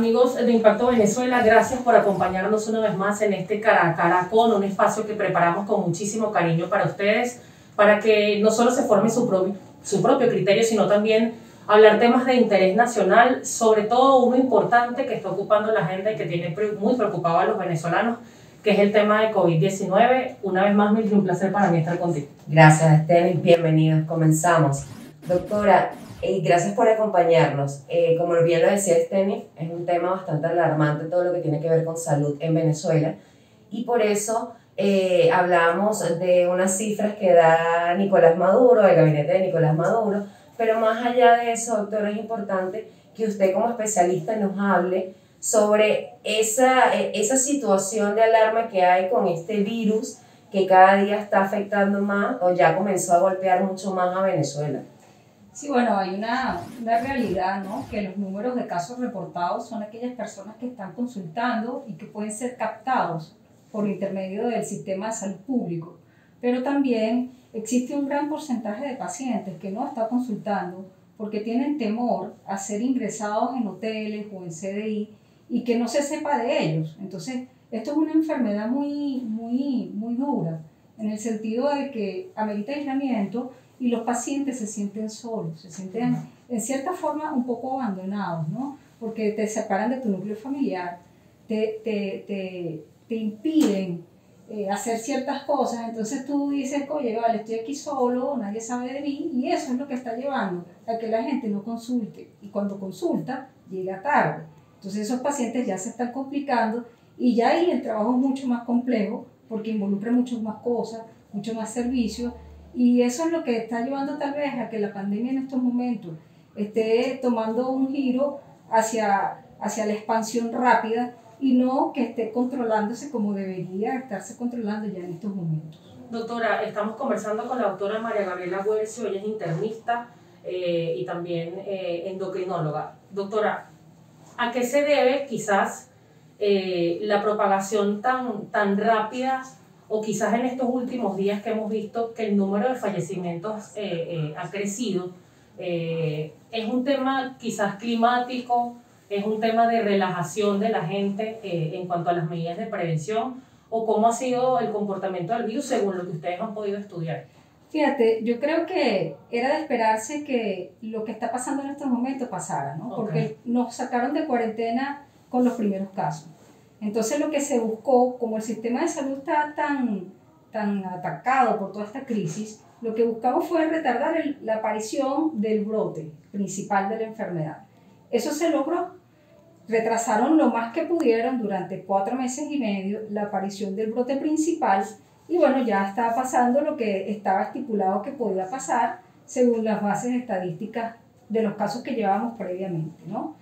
Amigos de Impacto Venezuela, gracias por acompañarnos una vez más en este Cara a Cara con un espacio que preparamos con muchísimo cariño para ustedes, para que no solo se forme su propio criterio, sino también hablar temas de interés nacional, sobre todo uno importante que está ocupando la agenda y que tiene muy preocupado a los venezolanos, que es el tema de COVID-19. Una vez más, Mildred, un placer para mí estar contigo. Gracias, Esther, bienvenidos. Comenzamos. Doctora, gracias por acompañarnos. Como bien lo decía Esther, es un tema bastante alarmante todo lo que tiene que ver con salud en Venezuela, y por eso hablamos de unas cifras que da Nicolás Maduro, el gabinete de Nicolás Maduro, pero más allá de eso, doctora, es importante que usted como especialista nos hable sobre esa situación de alarma que hay con este virus que cada día está afectando más o ya comenzó a golpear mucho más a Venezuela. Sí, bueno, hay una realidad, ¿no? Que los números de casos reportados son aquellas personas que están consultando y que pueden ser captados por intermedio del sistema de salud público. Pero también existe un gran porcentaje de pacientes que no están consultando porque tienen temor a ser ingresados en hoteles o en CDI y que no se sepa de ellos. Entonces, esto es una enfermedad muy dura, en el sentido de que amerita aislamiento y los pacientes se sienten solos, se sienten en cierta forma un poco abandonados, ¿no? Porque te separan de tu núcleo familiar, te impiden hacer ciertas cosas, entonces tú dices, oye, vale, estoy aquí solo, nadie sabe de mí, y eso es lo que está llevando a que la gente no consulte, y cuando consulta, llega tarde. Entonces esos pacientes ya se están complicando y ya ahí el trabajo es mucho más complejo porque involucra muchas más cosas, mucho más servicios, y eso es lo que está llevando tal vez a que la pandemia en estos momentos esté tomando un giro hacia la expansión rápida y no que esté controlándose como debería estarse controlando ya en estos momentos. Doctora, estamos conversando con la doctora María Gabriela Guercio, ella es internista y también endocrinóloga. Doctora, ¿a qué se debe quizás la propagación tan rápida, o quizás en estos últimos días que hemos visto que el número de fallecimientos ha crecido? ¿Es un tema quizás climático? ¿Es un tema de relajación de la gente en cuanto a las medidas de prevención? ¿O cómo ha sido el comportamiento del virus según lo que ustedes han podido estudiar? Fíjate, yo creo que era de esperarse que lo que está pasando en estos momentos pasara, ¿no? Porque nos sacaron de cuarentena con los primeros casos. Entonces lo que se buscó, como el sistema de salud está tan atacado por toda esta crisis, lo que buscamos fue retardar la aparición del brote principal de la enfermedad. Eso se logró. Retrasaron lo más que pudieron durante 4 meses y medio la aparición del brote principal, y bueno, ya está pasando lo que estaba estipulado que podía pasar según las bases estadísticas de los casos que llevábamos previamente, ¿no?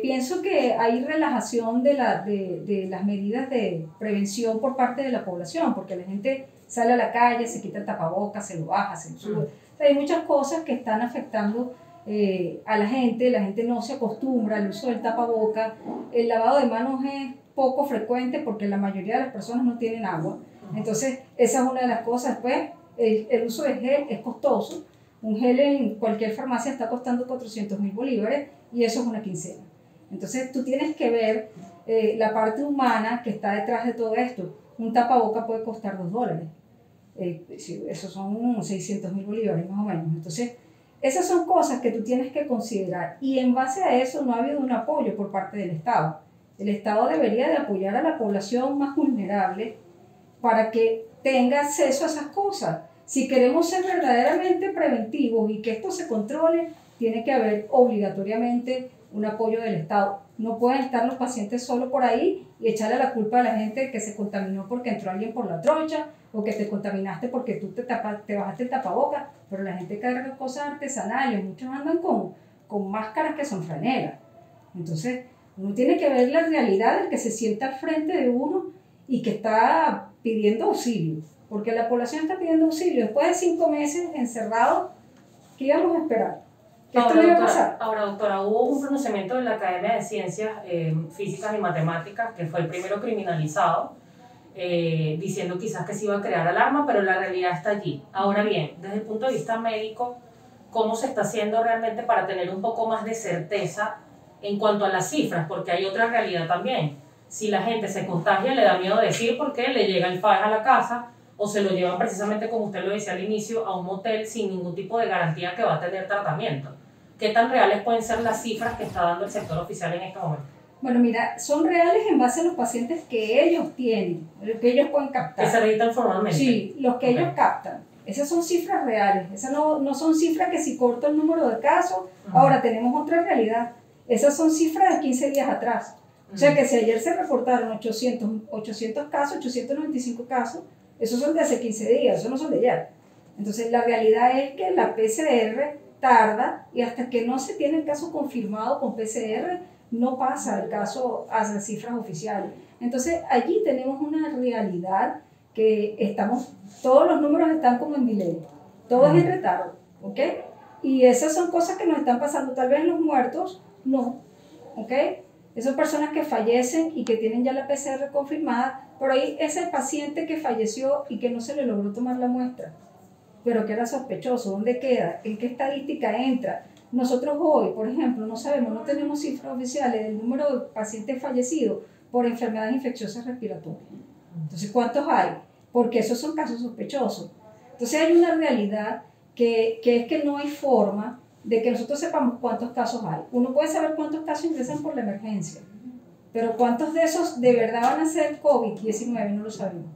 Pienso que hay relajación de las medidas de prevención por parte de la población, porque la gente sale a la calle, se quita el tapabocas, se lo baja, se lo sube. O sea, hay muchas cosas que están afectando a la gente no se acostumbra al uso del tapabocas, el lavado de manos es poco frecuente porque la mayoría de las personas no tienen agua, entonces esa es una de las cosas. Pues el uso de gel es costoso, un gel en cualquier farmacia está costando 400.000 bolívares y eso es una quincena. Entonces tú tienes que ver la parte humana que está detrás de todo esto. Un tapaboca puede costar $2, eso son 600.000 bolívares más o menos. Entonces esas son cosas que tú tienes que considerar, y en base a eso no ha habido un apoyo por parte del Estado. El Estado debería de apoyar a la población más vulnerable para que tenga acceso a esas cosas. Si queremos ser verdaderamente preventivos y que esto se controle, tiene que haber obligatoriamente un apoyo del Estado. No pueden estar los pacientes solo por ahí y echarle la culpa a la gente que se contaminó porque entró alguien por la trocha, o que te contaminaste porque tú te bajaste el tapaboca, pero la gente carga cosas artesanales, muchos andan con máscaras que son franelas. Entonces, uno tiene que ver la realidad del que se sienta al frente de uno y que está pidiendo auxilio, porque la población está pidiendo auxilio. Después de 5 meses encerrados, ¿qué íbamos a esperar? ¿Que esto no iba a pasar? Ahora, doctora, hubo un pronunciamiento de la Academia de Ciencias Físicas y Matemáticas, que fue el primero criminalizado, diciendo quizás que se iba a crear alarma, pero la realidad está allí. Ahora bien, desde el punto de vista médico, ¿cómo se está haciendo realmente para tener un poco más de certeza en cuanto a las cifras, porque hay otra realidad también. Si la gente se contagia, le da miedo decir porque le llega el FAES a la casa o se lo llevan precisamente, como usted lo decía al inicio, a un motel sin ningún tipo de garantía que va a tener tratamiento. ¿Qué tan reales pueden ser las cifras que está dando el sector oficial en este momento? Bueno, mira, son reales en base a los pacientes que ellos tienen, los que ellos pueden captar. Que se registran formalmente. Sí, los que ellos captan. Esas son cifras reales. Esas no son cifras que si corto el número de casos, ahora tenemos otra realidad. Esas son cifras de 15 días atrás. O sea que si ayer se reportaron 800 casos, 895 casos, esos son de hace 15 días, esos no son de ayer. Entonces la realidad es que la PCR tarda y hasta que no se tiene el caso confirmado con PCR, no pasa el caso a las cifras oficiales. Entonces allí tenemos una realidad que todos los números están como en delay, todo es en retardo, ¿ok? Y esas son cosas que nos están pasando, tal vez los muertos, no, ¿ok? Esas personas que fallecen y que tienen ya la PCR confirmada, pero ahí ese paciente que falleció y que no se le logró tomar la muestra, pero que era sospechoso, ¿dónde queda? ¿En qué estadística entra? Nosotros hoy, por ejemplo, no sabemos, no tenemos cifras oficiales del número de pacientes fallecidos por enfermedades infecciosas respiratorias. Entonces, ¿cuántos hay? Porque esos son casos sospechosos. Entonces, hay una realidad que es que no hay forma de que nosotros sepamos cuántos casos hay. Uno puede saber cuántos casos ingresan por la emergencia, pero cuántos de esos de verdad van a ser COVID-19 no lo sabemos.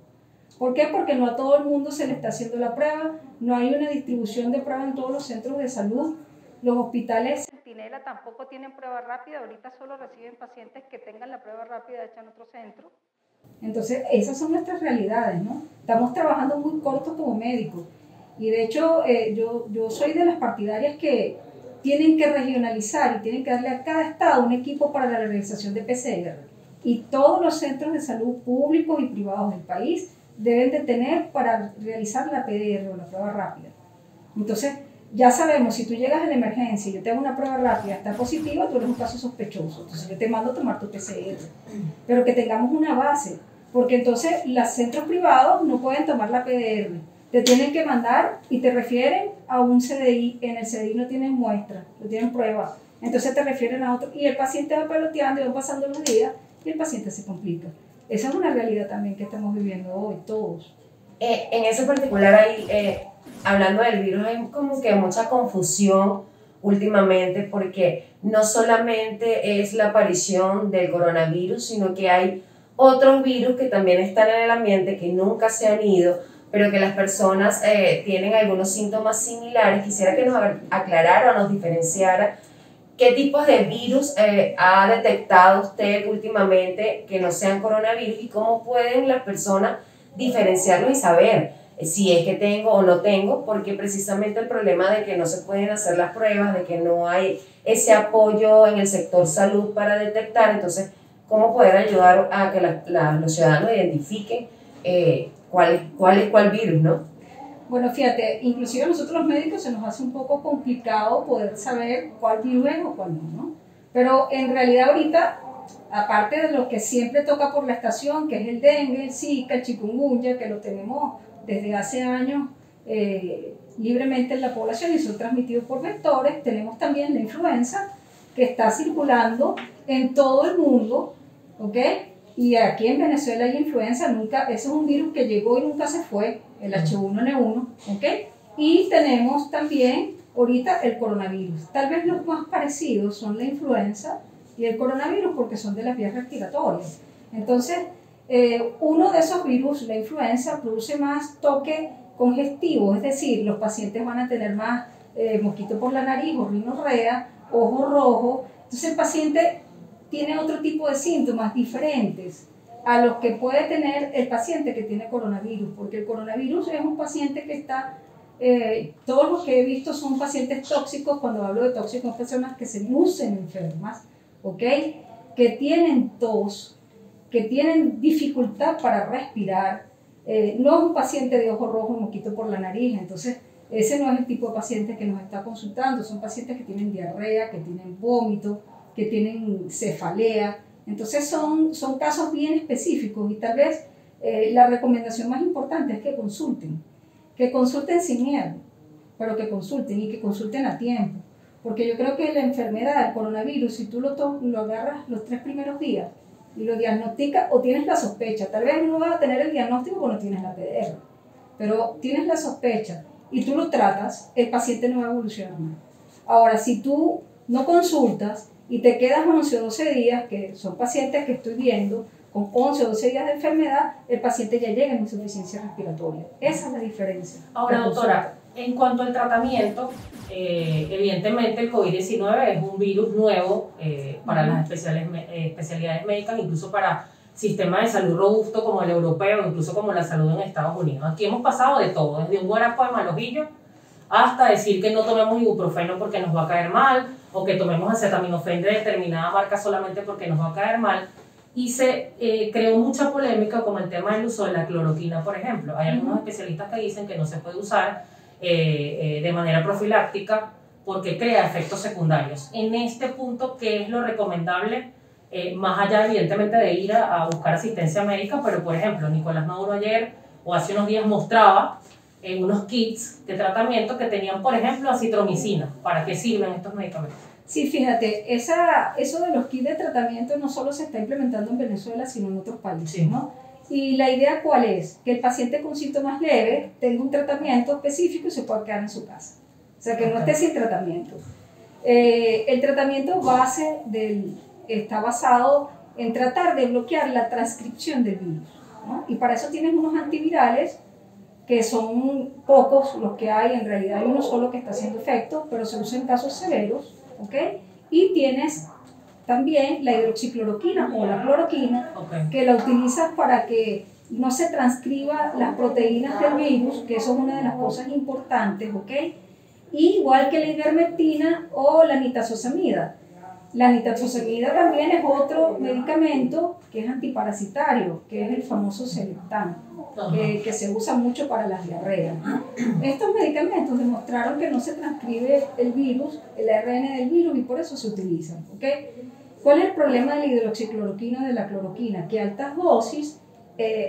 ¿Por qué? Porque no a todo el mundo se le está haciendo la prueba, no hay una distribución de pruebas en todos los centros de salud, los hospitales Centinela tampoco tienen prueba rápida, ahorita solo reciben pacientes que tengan la prueba rápida hecha en otro centro. Entonces, esas son nuestras realidades, ¿no? Estamos trabajando muy cortos como médicos. Y de hecho, yo soy de las partidarias que tienen que regionalizar y tienen que darle a cada estado un equipo para la realización de PCR. Y todos los centros de salud públicos y privados del país deben de tener para realizar la PCR o la prueba rápida. Entonces, ya sabemos, si tú llegas a la emergencia y yo te hago una prueba rápida, está positiva, tú eres un caso sospechoso. Entonces, yo te mando a tomar tu PCR. Pero que tengamos una base, porque entonces los centros privados no pueden tomar la PCR. Te tienen que mandar y te refieren a un CDI. En el CDI no tienen muestra, no tienen prueba. Entonces te refieren a otro. Y el paciente va peloteando y van pasando los días y el paciente se complica. Esa es una realidad también que estamos viviendo hoy, todos. En ese particular, ahí, hablando del virus, hay como que mucha confusión últimamente porque no solamente es la aparición del coronavirus, sino que hay otros virus que también están en el ambiente, que nunca se han ido, pero que las personas tienen algunos síntomas similares. Quisiera que nos aclarara o nos diferenciara qué tipos de virus ha detectado usted últimamente que no sean coronavirus y cómo pueden las personas diferenciarlos y saber si es que tengo o no tengo, porque precisamente el problema de que no se pueden hacer las pruebas, de que no hay ese apoyo en el sector salud para detectar, entonces, ¿cómo poder ayudar a que los ciudadanos identifiquen cuál virus, ¿no? Bueno, fíjate, inclusive a nosotros los médicos se nos hace un poco complicado poder saber cuál virus es o cuál no. Pero en realidad ahorita, aparte de lo que siempre toca por la estación, que es el dengue, el zika, el chikungunya, que lo tenemos desde hace años libremente en la población y son transmitidos por vectores, tenemos también la influenza que está circulando en todo el mundo, ¿ok? Y aquí en Venezuela hay influenza, ese es un virus que llegó y nunca se fue, el H1N1, ¿ok? Y tenemos también ahorita el coronavirus. Tal vez los más parecidos son la influenza y el coronavirus porque son de las vías respiratorias. Entonces, uno de esos virus, la influenza, produce más toque congestivo, es decir, los pacientes van a tener más mosquito por la nariz o rinorrea, ojo rojo. Entonces el paciente tiene otro tipo de síntomas diferentes a los que puede tener el paciente que tiene coronavirus, porque el coronavirus es un paciente que está, todos los que he visto son pacientes tóxicos. Cuando hablo de tóxicos, son personas que se lucen enfermas, ¿ok? Que tienen tos, que tienen dificultad para respirar, no es un paciente de ojo rojo, mosquito por la nariz. Entonces ese no es el tipo de paciente que nos está consultando, son pacientes que tienen diarrea, que tienen vómito, que tienen cefalea. Entonces son casos bien específicos y tal vez la recomendación más importante es que consulten sin miedo, pero que consulten y que consulten a tiempo, Porque yo creo que la enfermedad, el coronavirus, si tú lo agarras los 3 primeros días y lo diagnosticas o tienes la sospecha, tal vez no vas a tener el diagnóstico porque no tienes la PCR, pero tienes la sospecha y tú lo tratas, el paciente no va a evolucionar más. Ahora, si tú no consultas y te quedas 11 o 12 días, que son pacientes que estoy viendo, con 11 o 12 días de enfermedad, el paciente ya llega en insuficiencia respiratoria. Esa es la diferencia. Ahora, doctora, en cuanto al tratamiento, evidentemente el COVID-19 es un virus nuevo para las especialidades médicas, incluso para sistemas de salud robusto como el europeo, incluso como la salud en Estados Unidos. Aquí hemos pasado de todo, desde un guarapo de mal ojillo hasta decir que no tomemos ibuprofeno porque nos va a caer mal, o que tomemos acetaminofén de determinada marca solamente porque nos va a caer mal. Y se creó mucha polémica con el tema del uso de la cloroquina, por ejemplo. Hay algunos especialistas que dicen que no se puede usar de manera profiláctica porque crea efectos secundarios. En este punto, ¿qué es lo recomendable? Más allá, evidentemente, de ir a buscar asistencia médica, pero, por ejemplo, Nicolás Maduro ayer o hace unos días mostraba unos kits de tratamiento que tenían, por ejemplo, acitromicina. ¿Para qué sirven estos medicamentos? Sí, fíjate, eso de los kits de tratamiento no solo se está implementando en Venezuela, sino en otros países, sí, ¿no? Y la idea, ¿cuál es? Que el paciente con síntomas leves tenga un tratamiento específico y se pueda quedar en su casa. O sea, que no esté sin tratamiento. El tratamiento está basado en tratar de bloquear la transcripción del virus, ¿no? Y para eso tienes unos antivirales que son pocos los que hay, en realidad hay uno solo que está haciendo efecto, pero se usa en casos severos, ¿ok? Y tienes también la hidroxicloroquina o la cloroquina, que la utilizas para que no se transcriba las proteínas del virus, que eso es una de las cosas importantes, ¿ok? Igual que la ivermectina o la nitazoxamida. La nitazoxamida también es otro medicamento que es antiparasitario, que es el famoso Selectan, que se usa mucho para las diarreas. Estos medicamentos demostraron que no se transcribe el virus, el ARN del virus, y por eso se utilizan, ¿ok? ¿Cuál es el problema de la hidroxicloroquina o de la cloroquina? Que altas dosis,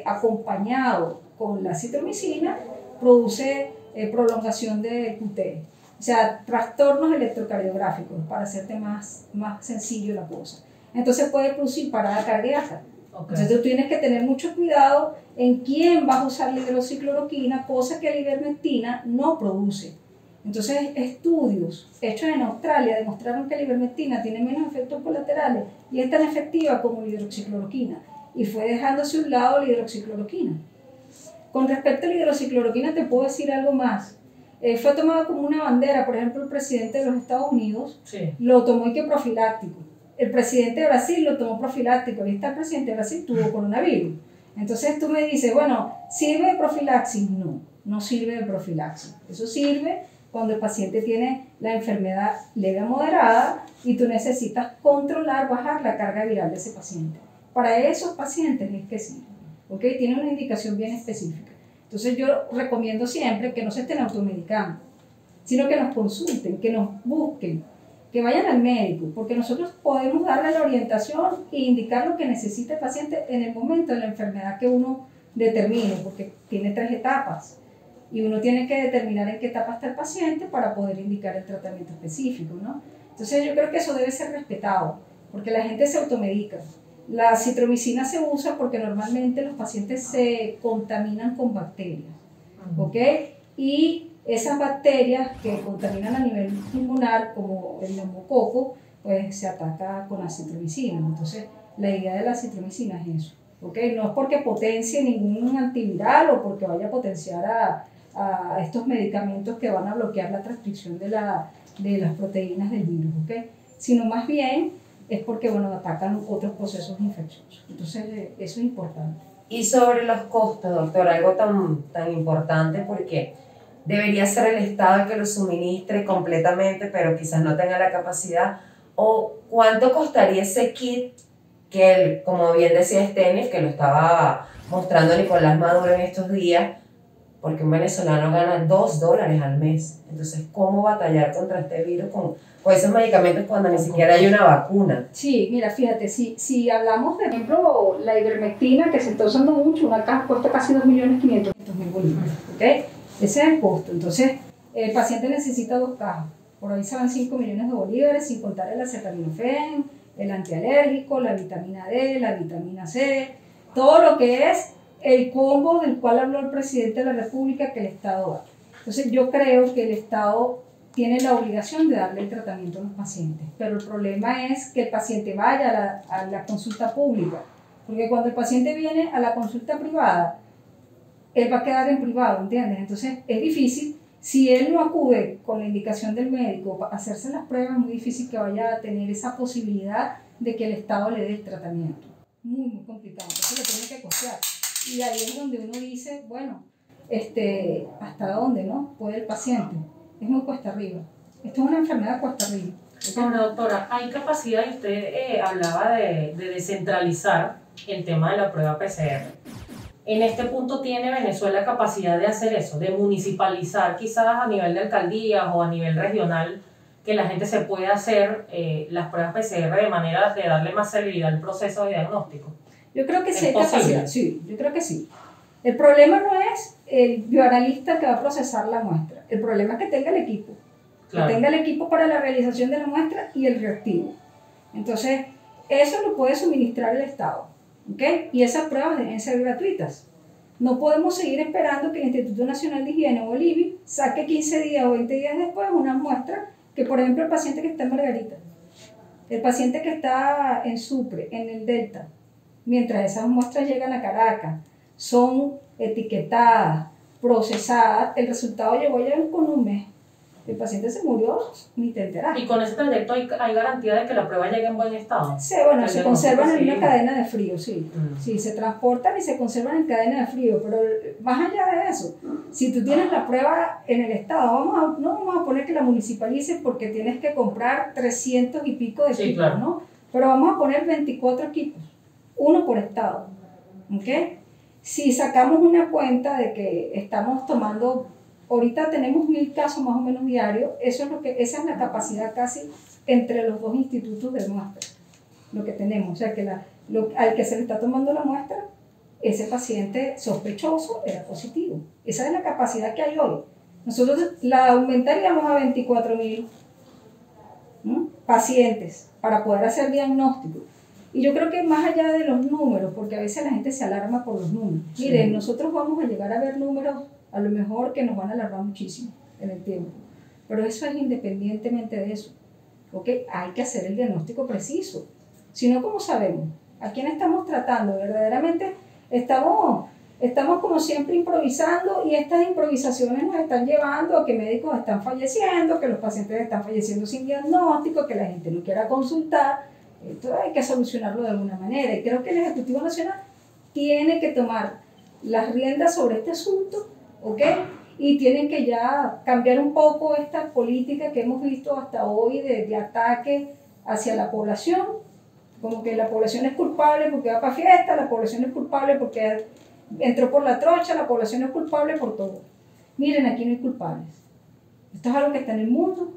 acompañado con la citromicina, produce prolongación de QT. O sea, trastornos electrocardiográficos, para hacerte más sencillo la cosa. Entonces puede producir parada cardíaca. Entonces tú tienes que tener mucho cuidado en quién vas a usar la hidroxicloroquina, cosa que la ivermectina no produce. Entonces estudios hechos en Australia demostraron que la ivermectina tiene menos efectos colaterales y es tan efectiva como la hidroxicloroquina. Y fue dejándose a un lado la hidroxicloroquina. Con respecto a la hidroxicloroquina te puedo decir algo más. Fue tomado como una bandera, por ejemplo, el presidente de los Estados Unidos lo tomó y que profiláctico. El presidente de Brasil lo tomó profiláctico, y el presidente de Brasil tuvo coronavirus. Entonces tú me dices, bueno, ¿sirve de profilaxis? No, no sirve de profilaxis. Eso sirve cuando el paciente tiene la enfermedad leve a moderada y tú necesitas controlar, bajar la carga viral de ese paciente. Para esos pacientes es que sirve, ¿ok? Tiene una indicación bien específica. Entonces yo recomiendo siempre que no se estén automedicando, sino que nos consulten, que nos busquen, que vayan al médico, porque nosotros podemos darle la orientación e indicar lo que necesita el paciente en el momento de la enfermedad que uno determine, porque tiene 3 etapas y uno tiene que determinar en qué etapa está el paciente para poder indicar el tratamiento específico, ¿no? Entonces yo creo que eso debe ser respetado, porque la gente se automedica. La citromicina se usa porque normalmente los pacientes se contaminan con bacterias, ¿ok? Y esas bacterias que contaminan a nivel pulmonar, como el neumococo, pues se ataca con la citromicina. Entonces, la idea de la citromicina es eso, ¿ok? No es porque potencie ningún antiviral o porque vaya a potenciar a estos medicamentos que van a bloquear la transcripción de las proteínas del virus, ¿ok? Sino más bien es porque, bueno, atacan otros procesos infecciosos. Entonces, eso es importante. Y sobre los costos, doctor, algo tan importante, porque debería ser el Estado el que lo suministre completamente, pero quizás no tenga la capacidad. ¿O cuánto costaría ese kit que, como bien decía Stenis, que lo estaba mostrando Nicolás Maduro en estos días, porque un venezolano gana $2 al mes? Entonces, ¿cómo batallar contra este virus con esos medicamentos cuando ni siquiera hay una vacuna? Sí, mira, fíjate, si hablamos, por ejemplo, la ivermectina, que se está usando mucho, una caja cuesta casi 2.500.000 bolívares, ¿ok? Ese es el costo. Entonces, el paciente necesita 2 cajas, por ahí se van 5 millones de bolívares, sin contar el acetaminofén, el antialérgico, la vitamina D, la vitamina C, todo lo que es el combo del cual habló el presidente de la República que el Estado da. Entonces yo creo que el Estado tiene la obligación de darle el tratamiento a los pacientes, pero el problema es que el paciente vaya a la consulta pública, porque cuando el paciente viene a la consulta privada, él va a quedar en privado, ¿entiendes? Entonces es difícil, si él no acude con la indicación del médico a hacerse las pruebas, es muy difícil que vaya a tener esa posibilidad de que el Estado le dé el tratamiento. Muy, muy complicado, entonces lo tiene que costear. Y ahí es donde uno dice, bueno, ¿hasta dónde, no? Puede el paciente. Es muy cuesta arriba. Esto es una enfermedad cuesta arriba. Ahora, doctora, hay capacidad, y usted hablaba de descentralizar el tema de la prueba PCR. En este punto tiene Venezuela capacidad de hacer eso, de municipalizar quizás a nivel de alcaldías o a nivel regional, que la gente se pueda hacer las pruebas PCR de manera de darle más celeridad al proceso de diagnóstico. Yo creo que sí hay capacidad, sí, yo creo que sí. El problema no es el bioanalista que va a procesar la muestra, el problema es que tenga el equipo. Claro. Que tenga el equipo para la realización de la muestra y el reactivo. Entonces, eso lo puede suministrar el Estado, ¿ok? Y esas pruebas deben ser gratuitas. No podemos seguir esperando que el Instituto Nacional de Higiene o el IBI saque 15 días o 20 días después una muestra que, por ejemplo, el paciente que está en Margarita, el paciente que está en Sucre, en el Delta, mientras esas muestras llegan a Caracas, son etiquetadas, procesadas, el resultado llegó ya con un mes. El paciente se murió, ni te enteras. ¿Y con ese trayecto hay garantía de que la prueba llegue en buen estado? Sí, bueno, se conservan en una cadena de frío, sí. Sí, se transportan y se conservan en cadena de frío, pero más allá de eso, si tú tienes la prueba en el estado, no vamos a poner que la municipalices porque tienes que comprar 300 y pico de equipos, claro, ¿no? Pero vamos a poner 24 equipos, uno por estado, ¿ok? Si sacamos una cuenta de que estamos tomando, ahorita tenemos 1000 casos más o menos diarios, esa es la capacidad casi entre los dos institutos de muestra, lo que tenemos, o sea que al que se le está tomando la muestra, ese paciente sospechoso era positivo. Esa es la capacidad que hay hoy. Nosotros la aumentaríamos a 24.000 pacientes para poder hacer diagnóstico. Y yo creo que más allá de los números, porque a veces la gente se alarma por los números. Sí. Miren, nosotros vamos a llegar a ver números a lo mejor que nos van a alarmar muchísimo en el tiempo. Pero eso es independientemente de eso. ¿Okay? Hay que hacer el diagnóstico preciso. Si no, ¿cómo sabemos? ¿A quién estamos tratando? Verdaderamente estamos como siempre improvisando y estas improvisaciones nos están llevando a que médicos están falleciendo, que los pacientes están falleciendo sin diagnóstico, que la gente no quiera consultar. Esto hay que solucionarlo de alguna manera y creo que el Ejecutivo Nacional tiene que tomar las riendas sobre este asunto, ¿ok? Y tienen que ya cambiar un poco esta política que hemos visto hasta hoy de ataque hacia la población, como que la población es culpable porque va para fiesta, la población es culpable porque entró por la trocha, la población es culpable por todo. Miren, aquí no hay culpables. Esto es algo que está en el mundo,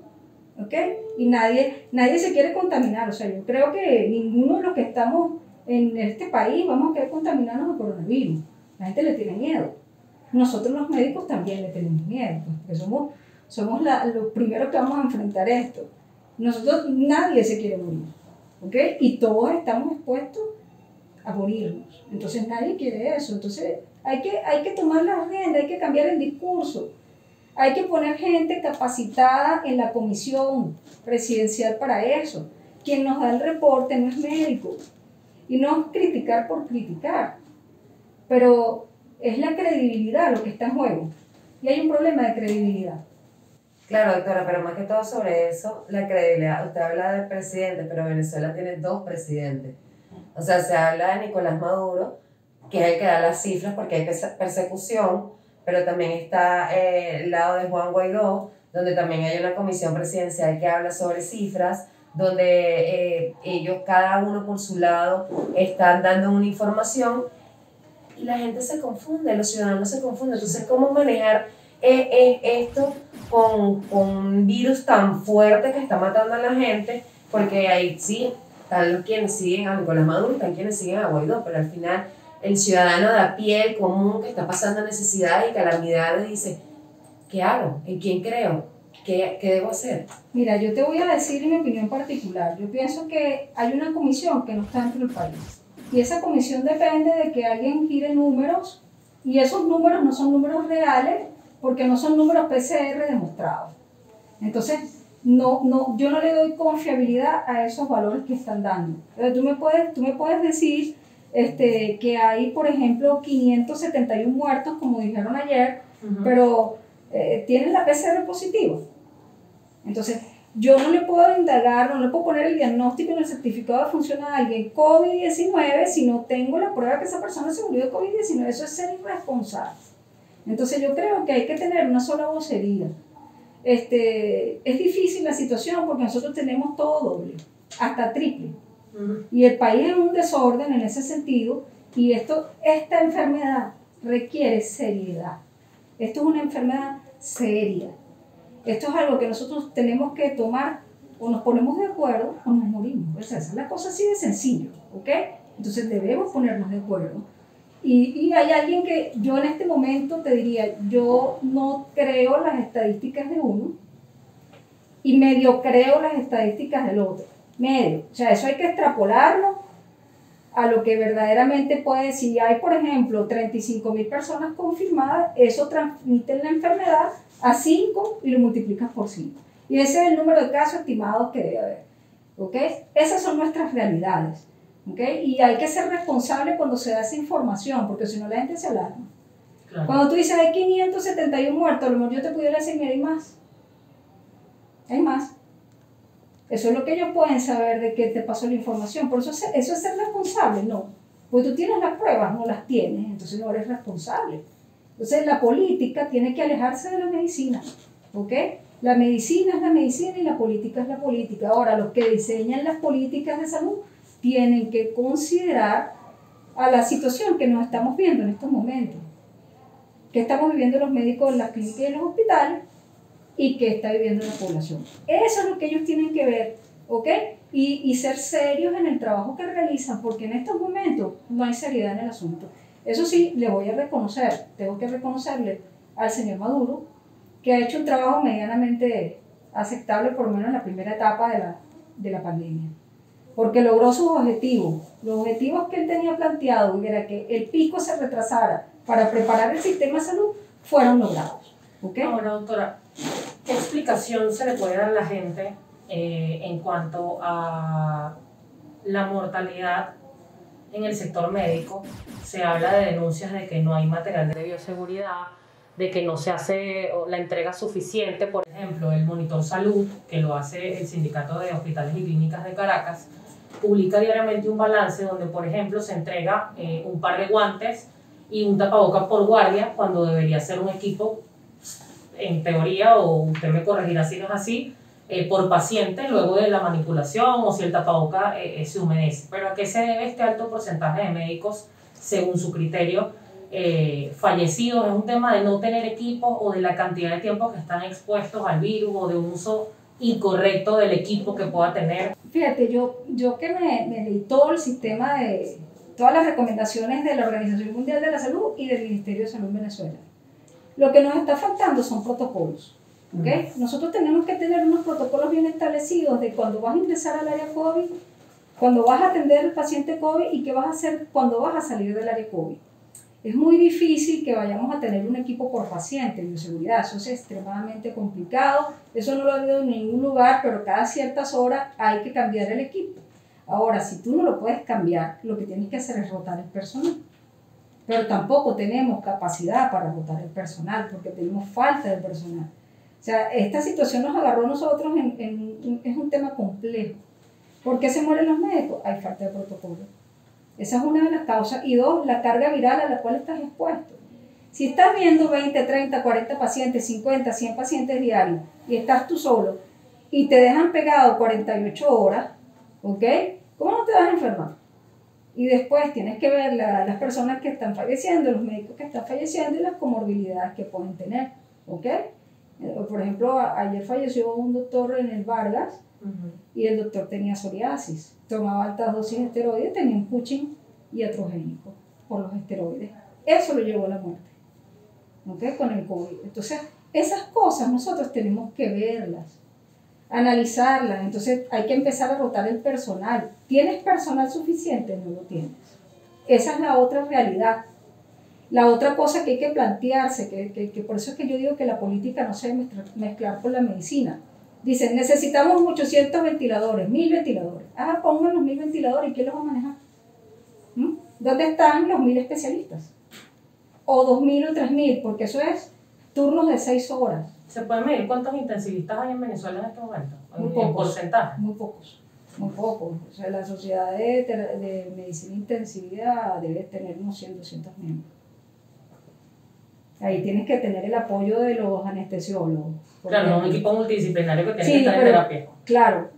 ¿ok? Y nadie se quiere contaminar. O sea, yo creo que ninguno de los que estamos en este país vamos a querer contaminarnos de coronavirus. La gente le tiene miedo. Nosotros los médicos también le tenemos miedo, porque somos los primeros que vamos a enfrentar esto. Nadie se quiere morir, ¿ok? Y todos estamos expuestos a morirnos. Entonces nadie quiere eso. Entonces hay que tomar las riendas, hay que cambiar el discurso. Hay que poner gente capacitada en la comisión presidencial para eso. Quien nos da el reporte no es médico. Y no es criticar por criticar. Pero es la credibilidad lo que está en juego. Y hay un problema de credibilidad. Claro, doctora, pero más que todo sobre eso, la credibilidad. Usted habla del presidente, pero Venezuela tiene 2 presidentes. O sea, se habla de Nicolás Maduro, que es el que da las cifras porque hay persecución, pero también está el lado de Juan Guaidó, donde también hay una comisión presidencial que habla sobre cifras, donde ellos, cada uno por su lado, están dando una información y la gente se confunde, los ciudadanos se confunden. Entonces, ¿cómo manejar esto con un virus tan fuerte que está matando a la gente? Porque ahí sí, están los quienes siguen a Nicolás Maduro, están quienes siguen a Guaidó, pero al final el ciudadano de a pie, el común, que está pasando necesidades y calamidades, dice, ¿qué hago? ¿En quién creo? ¿Qué debo hacer? Mira, yo te voy a decir mi opinión particular. Yo pienso que hay una comisión que no está dentro del país. Y esa comisión depende de que alguien gire números, y esos números no son números reales porque no son números PCR demostrados. Entonces, yo no le doy confiabilidad a esos valores que están dando. Tú me puedes decir que hay, por ejemplo, 571 muertos, como dijeron ayer, pero tienen la PCR positiva. Entonces, yo no le puedo indagar, no le puedo poner el diagnóstico en el certificado de función a alguien COVID-19 si no tengo la prueba que esa persona se murió de COVID-19. Eso es ser irresponsable. Entonces, yo creo que hay que tener una sola vocería. Es difícil la situación porque nosotros tenemos todo doble, hasta triple. Y el país es un desorden en ese sentido, y esta enfermedad requiere seriedad. Esto es una enfermedad seria. Esto es algo que nosotros tenemos que tomar, o nos ponemos de acuerdo o nos morimos. Esa es la cosa así de sencillo, ¿ok? Entonces debemos ponernos de acuerdo. Y hay alguien que yo en este momento te diría, yo no creo las estadísticas de uno y medio creo las estadísticas del otro. Medio. O sea, eso hay que extrapolarlo a lo que verdaderamente puede. Si hay, por ejemplo, 35,000 personas confirmadas, eso transmite la enfermedad a 5 y lo multiplicas por 5. Y ese es el número de casos estimados que debe haber. ¿Ok? Esas son nuestras realidades. ¿Okay? Y hay que ser responsable cuando se da esa información, porque si no la gente se alarma. Claro. Cuando tú dices hay 571 muertos, a lo mejor yo te pudiera decir, mira, hay más. Hay más. Eso es lo que ellos pueden saber de que te pasó la información. Por eso es ser responsable, no. Porque tú tienes las pruebas, no las tienes, entonces no eres responsable. Entonces la política tiene que alejarse de la medicina. ¿Ok? La medicina es la medicina y la política es la política. Ahora, los que diseñan las políticas de salud tienen que considerar a la situación que nos estamos viendo en estos momentos, que estamos viviendo los médicos en las clínicas y en los hospitales y que está viviendo la población. Eso es lo que ellos tienen que ver, ¿ok? Y ser serios en el trabajo que realizan, porque en estos momentos no hay seriedad en el asunto. Eso sí, le voy a reconocer, tengo que reconocerle al señor Maduro, que ha hecho un trabajo medianamente aceptable, por lo menos en la primera etapa de la pandemia. Porque logró sus objetivos. Los objetivos que él tenía planteado, era que el pico se retrasara para preparar el sistema de salud, fueron logrados. ¿Okay? Ahora, doctora, ¿qué explicación se le puede dar a la gente en cuanto a la mortalidad en el sector médico? Se habla de denuncias de que no hay material de bioseguridad, de que no se hace la entrega suficiente. Por ejemplo, el Monitor Salud, que lo hace el Sindicato de Hospitales y Clínicas de Caracas, publica diariamente un balance donde, por ejemplo, se entrega un par de guantes y un tapabocas por guardia, cuando debería ser un equipo, en teoría, o usted me corregirá si no es así, por paciente luego de la manipulación, o si el tapabocas se humedece. Pero ¿a qué se debe este alto porcentaje de médicos, según su criterio, fallecidos? ¿Es un tema de no tener equipos o de la cantidad de tiempo que están expuestos al virus, o de un uso incorrecto del equipo que pueda tener? Fíjate, yo que me leí todo el sistema de todas las recomendaciones de la Organización Mundial de la Salud y del Ministerio de Salud en Venezuela, lo que nos está faltando son protocolos. ¿Okay? Nosotros tenemos que tener unos protocolos bien establecidos de cuando vas a ingresar al área COVID, cuando vas a atender al paciente COVID y qué vas a hacer cuando vas a salir del área COVID. Es muy difícil que vayamos a tener un equipo por paciente en bioseguridad. Eso es extremadamente complicado. Eso no lo ha habido en ningún lugar, pero cada ciertas horas hay que cambiar el equipo. Ahora, si tú no lo puedes cambiar, lo que tienes que hacer es rotar el personal. Pero tampoco tenemos capacidad para rotar el personal porque tenemos falta de personal. O sea, esta situación nos agarró a nosotros es un tema complejo. ¿Por qué se mueren los médicos? Hay falta de protocolo. Esa es una de las causas. Y dos, la carga viral a la cual estás expuesto. Si estás viendo 20, 30, 40 pacientes, 50, 100 pacientes diarios y estás tú solo y te dejan pegado 48 horas, ¿ok? ¿Cómo no te vas a enfermar? Y después tienes que ver las personas que están falleciendo, los médicos que están falleciendo y las comorbilidades que pueden tener, ¿ok? Por ejemplo, ayer falleció un doctor en el Vargas, y el doctor tenía psoriasis, tomaba altas dosis de esteroides, tenía un Cushing iatrogénico por los esteroides. Eso lo llevó a la muerte, ¿okay? Con el COVID. Entonces, esas cosas nosotros tenemos que verlas, analizarlas. Entonces hay que empezar a rotar el personal. ¿Tienes personal suficiente? No lo tienes. Esa es la otra realidad. La otra cosa que hay que plantearse, que por eso es que yo digo que la política no se debe mezclar con la medicina. Dicen, necesitamos 800 ventiladores, 1000 ventiladores. Ah, pongan los 1000 ventiladores, ¿y quién los va a manejar? ¿Dónde están los 1000 especialistas? O 2000 o 3000, porque eso es turnos de 6 horas. ¿Se puede medir cuántos intensivistas hay en Venezuela en este momento? Muy pocos. ¿En porcentaje? Muy pocos. Muy pocos. O sea, la sociedad de medicina intensiva debe tener unos 100, 200 miembros. Ahí tienes que tener el apoyo de los anestesiólogos. Claro, un equipo multidisciplinario que tiene que estar en terapia. Claro,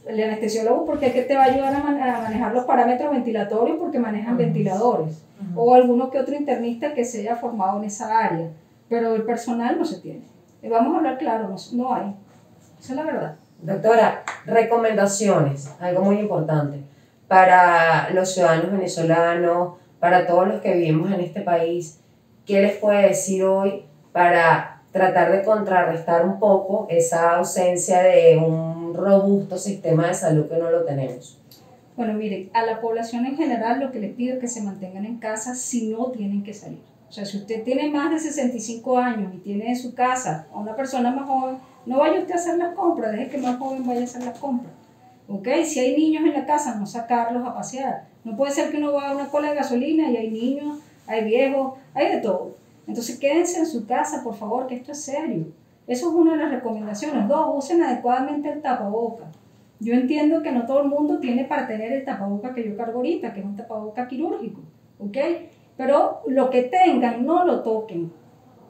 el anestesiólogo porque es que te va a ayudar a manejar los parámetros ventilatorios porque manejan ventiladores. O alguno que otro internista que se haya formado en esa área. Pero el personal no se tiene. Vamos a hablar claro, no hay. Esa es la verdad. Doctora, recomendaciones, algo muy importante para los ciudadanos venezolanos, para todos los que vivimos en este país. ¿Qué les puede decir hoy para tratar de contrarrestar un poco esa ausencia de un robusto sistema de salud que no lo tenemos? Bueno, miren, a la población en general lo que les pido es que se mantengan en casa si no tienen que salir. O sea, si usted tiene más de 65 años y tiene en su casa a una persona más joven, no vaya usted a hacer las compras, deje que más joven vaya a hacer las compras. ¿Ok? Si hay niños en la casa, no sacarlos a pasear. No puede ser que uno vaya a una cola de gasolina y hay niños, hay viejos, hay de todo. Entonces quédense en su casa, por favor, que esto es serio. Eso es una de las recomendaciones. 2, usen adecuadamente el tapaboca. Yo entiendo que no todo el mundo tiene para tener el tapaboca que yo cargo ahorita, que es un tapaboca quirúrgico, ¿ok? Pero lo que tengan, no lo toquen.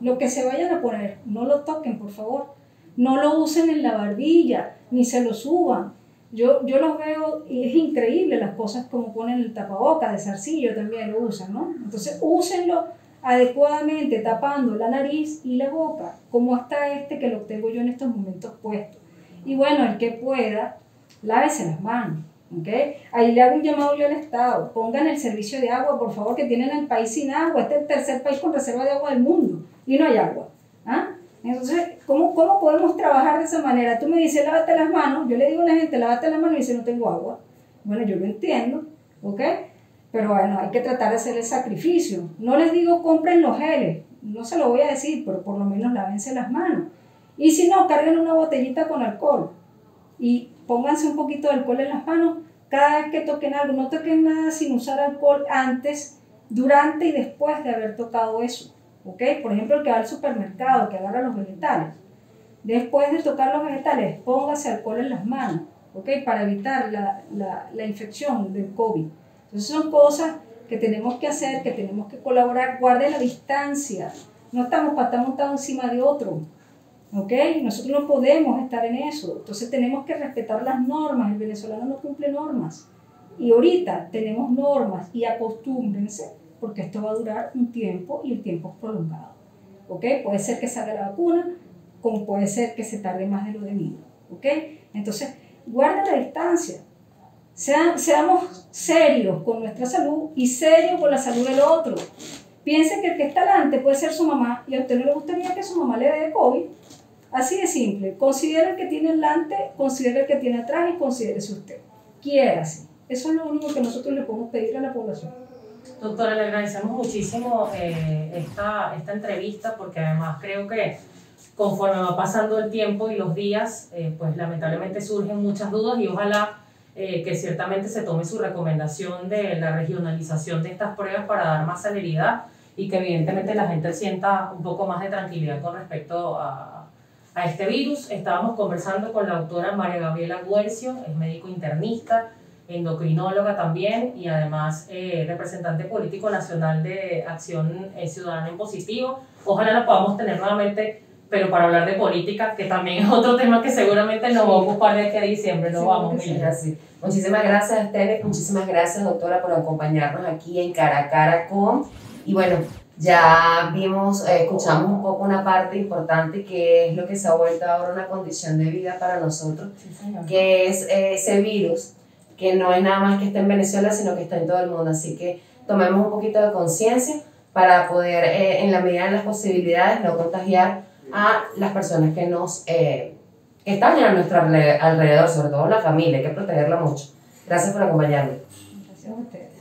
Lo que se vayan a poner, no lo toquen, por favor. No lo usen en la barbilla, ni se lo suban. Yo los veo y es increíble las cosas como ponen el tapaboca, de zarcillo también lo usan, ¿no? Entonces úsenlo adecuadamente, tapando la nariz y la boca, como está este que lo tengo yo en estos momentos puesto. Y bueno, el que pueda, lávese las manos, ¿ok? Ahí le hago un llamado yo al Estado, pongan el servicio de agua, por favor, que tienen al país sin agua. Este es el tercer país con reserva de agua del mundo y no hay agua, ¿ah? Entonces, ¿cómo podemos trabajar de esa manera? Tú me dices, lávate las manos, yo le digo a la gente, lávate las manos y dice, no tengo agua. Bueno, yo lo entiendo, ¿ok? Pero bueno, hay que tratar de hacer el sacrificio. No les digo compren los geles, no se lo voy a decir, pero por lo menos lávense las manos. Y si no, carguen una botellita con alcohol y pónganse un poquito de alcohol en las manos cada vez que toquen algo. No toquen nada sin usar alcohol antes, durante y después de haber tocado eso. ¿Ok? Por ejemplo, el que va al supermercado, que agarra los vegetales. Después de tocar los vegetales, póngase alcohol en las manos, ¿ok? Para evitar la infección del COVID. Entonces son cosas que tenemos que hacer, que tenemos que colaborar. Guarden la distancia. No estamos para estar montados encima de otro, ¿ok? Nosotros no podemos estar en eso. Entonces tenemos que respetar las normas. El venezolano no cumple normas. Y ahorita tenemos normas y acostúmbrense, porque esto va a durar un tiempo y el tiempo es prolongado. ¿Ok? Puede ser que salga la vacuna, como puede ser que se tarde más de lo debido. ¿Ok? Entonces, guarden la distancia. Seamos serios con nuestra salud y serios con la salud del otro. Piensen que el que está delante puede ser su mamá y a usted no le gustaría que su mamá le dé COVID. Así de simple. Considere el que tiene delante, considere el que tiene atrás y considérese usted. Quiérase. Eso es lo único que nosotros le podemos pedir a la población. Doctora, le agradecemos muchísimo esta entrevista, porque además creo que conforme va pasando el tiempo y los días, pues lamentablemente surgen muchas dudas y ojalá que ciertamente se tome su recomendación de la regionalización de estas pruebas para dar más celeridad y que evidentemente la gente sienta un poco más de tranquilidad con respecto a este virus. Estábamos conversando con la doctora María Gabriela Guercio, es médico internista, endocrinóloga también y además representante político nacional de Acción Ciudadana en Positivo. Ojalá la podamos tener nuevamente, pero para hablar de política, que también es otro tema que seguramente nos va a ocupar de aquí a diciembre. Nos vamos, Mila. Sí. Muchísimas gracias, Tene, muchísimas gracias, doctora, por acompañarnos aquí en Cara a Cara con. Y bueno, ya vimos, escuchamos un poco una parte importante que es lo que se ha vuelto ahora una condición de vida para nosotros, que es ese virus, que no es nada más que está en Venezuela, sino que está en todo el mundo. Así que tomemos un poquito de conciencia para poder, en la medida de las posibilidades, no contagiar a las personas que que están a nuestro alrededor, sobre todo la familia, hay que protegerla mucho. Gracias por acompañarme. Gracias a ustedes.